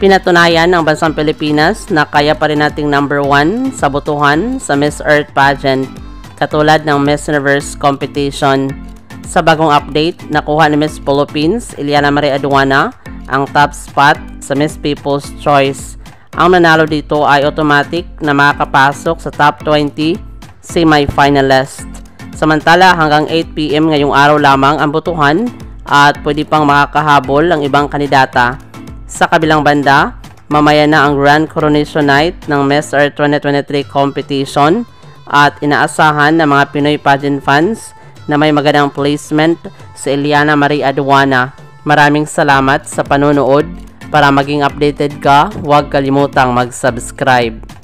Pinatunayan ng bansang Pilipinas na kaya pa rin nating number 1 sa botohan sa Miss Earth pageant katulad ng Miss Universe competition. Sa bagong update, nakuha ni Miss Philippines, Eliana Marie Aduana, ang top spot sa Miss People's Choice. Ang nanalo dito ay automatic na makakapasok sa top 20 semi-finalist. Samantala, hanggang 8 PM ngayong araw lamang ang botohan at pwede pang makakahabol ang ibang kandidata. Sa kabilang banda, mamaya na ang Grand Coronation Night ng Miss Earth 2023 competition at inaasahan ng mga Pinoy pageant fans na may magandang placement sa Eliana Marie Aduana. Maraming salamat sa panonood. Para maging updated ka, huwag kalimutang mag-subscribe.